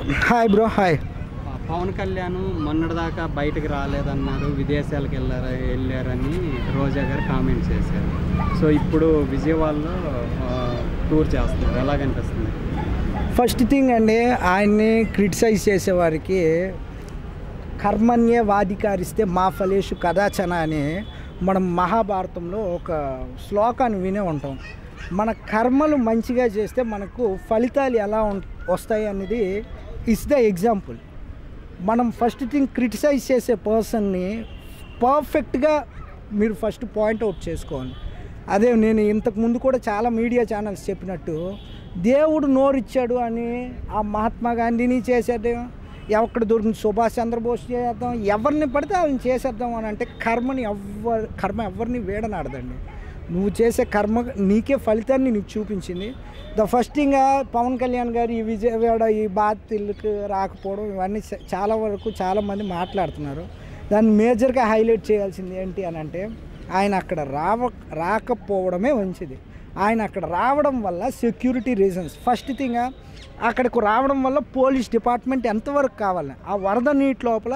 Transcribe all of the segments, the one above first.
Hi bro, hi. Pawan Kalyan మొన్నటిదాకా బయటకు రాలేదన్నారు, విదేశాలకు వెళ్ళారని రోజా గారు కామెంట్ చేశారు. సో ఇప్పుడు విజయవాడలో టూర్ చేస్తున్నారు, ఎలా కనిపిస్తుంది? ఫస్ట్ థింగ్ అండి, ఆయన్ని క్రిటిసైజ్ చేసేవారికి కర్మణ్యే వాధికారిస్తే మా ఫలేషు కదాచన అని మనం మహాభారతంలో ఒక శ్లోకాన్ని వినే ఉంటాం. మన కర్మలు మంచిగా చేస్తే మనకు ఫలితాలు ఎలా వస్తాయి అనేది ఇస్ ద ఎగ్జాంపుల్. మనం ఫస్ట్ థింగ్ క్రిటిసైజ్ చేసే పర్సన్ని పర్ఫెక్ట్గా మీరు ఫస్ట్ పాయింట్అవుట్ చేసుకోవాలి. అదే నేను ఇంతకుముందు కూడా చాలా మీడియా ఛానల్స్ చెప్పినట్టు, దేవుడు నోరిచ్చాడు అని ఆ మహాత్మా గాంధీని చేసేద్దాం, ఎక్కడ దొరికిన సుభాష్ చంద్రబోస్ చేద్దాం, ఎవరిని పడితే వాళ్ళని చేసేద్దాం అని అంటే కర్మ ఎవరిని వేడనాడదండి. నువ్వు చేసే కర్మ నీకే ఫలితాన్ని నీకు చూపించింది. The first thing Pawan Kalyan గారు ఈ విజయవాడ ఈ బాధితులకు రాకపోవడం ఇవన్నీ చాలా వరకు చాలామంది మాట్లాడుతున్నారు. దాన్ని మేజర్గా హైలైట్ చేయాల్సింది ఏంటి అని అంటే, ఆయన అక్కడ రాకపోవడమే మంచిది. ఆయన అక్కడ రావడం వల్ల సెక్యూరిటీ రీజన్స్, ఫస్ట్ థింగ్ అక్కడికి రావడం వల్ల పోలీస్ డిపార్ట్మెంట్ ఎంతవరకు కావాలి, ఆ వరద నీటి లోపల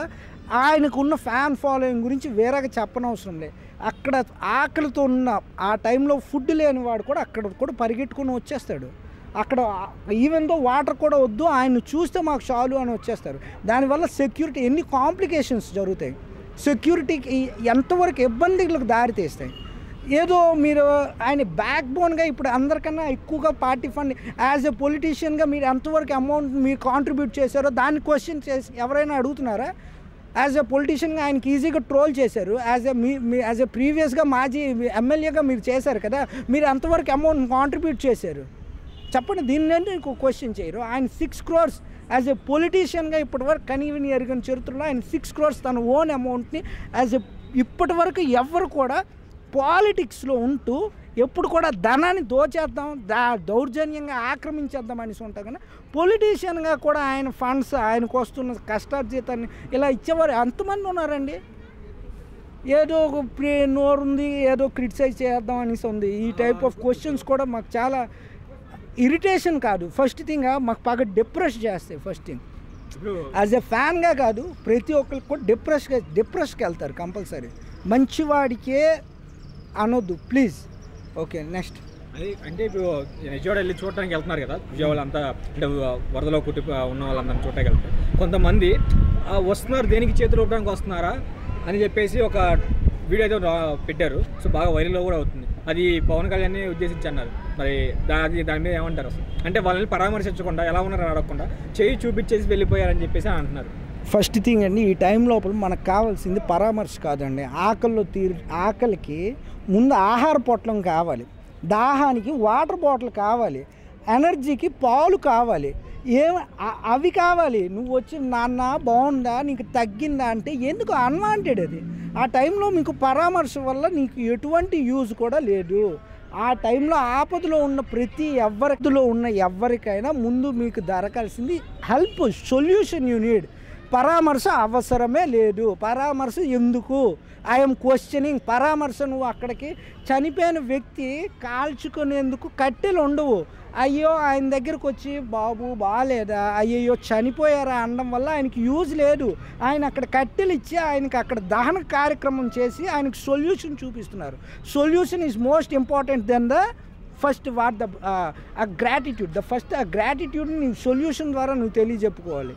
ఆయనకున్న ఫ్యాన్ ఫాలోయింగ్ గురించి వేరేగా చెప్పనవసరం లేదు. అక్కడ ఆకలితో ఉన్న ఆ టైంలో ఫుడ్ లేని వాడు కూడా అక్కడ కూడా పరిగెట్టుకుని వచ్చేస్తాడు. అక్కడ ఈవెన్ దో వాటర్ కూడా వద్దు, ఆయన్ని చూస్తే మాకు చాలు అని వచ్చేస్తారు. దానివల్ల సెక్యూరిటీ ఎన్ని కాంప్లికేషన్స్ జరుగుతాయి, సెక్యూరిటీకి ఎంతవరకు ఇబ్బందులకు దారితీస్తాయి. ఏదో మీరు ఆయన బ్యాక్ బోన్గా ఇప్పుడు అందరికన్నా ఎక్కువగా పార్టీ ఫండ్ యాజ్ ఎ పొలిటీషియన్గా మీరు ఎంతవరకు అమౌంట్ మీరు కాంట్రిబ్యూట్ చేశారో దాన్ని క్వశ్చన్ చేసి ఎవరైనా అడుగుతున్నారా? యాజ్ ఎ పొలిటీషియన్గా ఆయనకి ఈజీగా ట్రోల్ చేశారు. యాజ్ ఎ ప్రీవియస్గా మాజీ ఎమ్మెల్యేగా మీరు చేశారు కదా, మీరు ఎంతవరకు అమౌంట్ కాంట్రిబ్యూట్ చేశారు చెప్పండి. దీన్ని ఇంకో క్వశ్చన్ చేయరు. ఆయన 6 crores యాజ్ ఎ పొలిటీషియన్గా ఇప్పటివరకు కనీవిని ఎరిగిన చరిత్రలో ఆయన 6 crores తన ఓన్ అమౌంట్ని ఇప్పటి వరకు ఎవరు కూడా పాలిటిక్స్లో ఉంటూ ఎప్పుడు కూడా ధనాన్ని దోచేద్దాం, దౌర్జన్యంగా ఆక్రమించేద్దాం అనేసి ఉంటాం. కానీ పొలిటీషియన్గా కూడా ఆయన ఫండ్స్ ఆయనకు వస్తున్న కష్టార్జితాన్ని ఇలా ఇచ్చేవారు ఎంతమంది ఉన్నారండి. ఏదో నోరుంది ఏదో క్రిటిసైజ్ చేద్దాం అనేసి ఉంది. ఈ టైప్ ఆఫ్ క్వశ్చన్స్ కూడా మాకు చాలా ఇరిటేషన్ కాదు, ఫస్ట్ థింగ్ మాకు బాగా డిప్రెస్ చేస్తాయి. ఫస్ట్ థింగ్ యాజ్ ఎ ఫ్యాన్గా కాదు, ప్రతి ఒక్కరికి కూడా డిప్రెస్కి వెళ్తారు కంపల్సరీ. మంచివాడికే అనొద్దు ప్లీజ్. Okay, next. అది అంటే ఇప్పుడు విజయవాడ వెళ్ళి చూడటానికి వెళ్తున్నారు కదా, విజయవాడ అంతా అంటే వరదలో కుట్టి ఉన్న వాళ్ళందరినీ చూడటానికి వెళ్తారు. కొంతమంది వస్తున్నారు దేనికి చేతులు ఊపడానికి వస్తున్నారా అని చెప్పేసి ఒక వీడియో అయితే పెట్టారు. సో బాగా వైరల్లో కూడా అవుతుంది. అది పవన్ కళ్యాణ్ని ఉద్దేశించి అన్నారు. మరి దాని మీద ఏమంటారు అసలు? అంటే వాళ్ళని పరామర్శించకుండా ఎలా ఉన్నారని అడగకుండా చేయి చూపించేసి వెళ్ళిపోయారని చెప్పేసి అంటున్నారు. ఫస్ట్ థింగ్ అండి, ఈ టైం లోపల మనకు కావాల్సింది పరామర్శ కాదండి. ఆకలికి ముందు ఆహార పొట్లం కావాలి, దాహానికి వాటర్ బాటిల్ కావాలి, ఎనర్జీకి పాలు కావాలి, అవి కావాలి. నువ్వు వచ్చి నాన్న బాగుందా నీకు తగ్గిందా అంటే ఎందుకు అన్వాంటెడ్ అది. ఆ టైంలో మీకు పరామర్శ వల్ల నీకు ఎటువంటి యూజ్ కూడా లేదు. ఆ టైంలో ఆపదలో ఉన్న ఎవరికైనా ముందు మీకు దొరకాల్సింది హెల్ప్, సొల్యూషన్ యూ నీడ్. పరామర్శ అవసరమే లేదు. పరామర్శ ఎందుకు? I'm questioning. పరామర్శ నువ్వు అక్కడికి చనిపోయిన వ్యక్తి కాల్చుకునేందుకు కట్టెలు ఉండవు. అయ్యో ఆయన దగ్గరకు వచ్చి బాబు బాగాలేదా, అయ్యయ్యో చనిపోయారా అనడం వల్ల ఆయనకి యూజ్ లేదు. ఆయన అక్కడ కట్టెలు ఇచ్చి ఆయనకి అక్కడ దహన కార్యక్రమం చేసి ఆయనకు సొల్యూషన్ చూపిస్తున్నారు. Solution is most important then the first gratitude. The first ఆ గ్రాటిట్యూడ్ని నీ సొల్యూషన్ ద్వారా నువ్వు తెలియజెప్పుకోవాలి.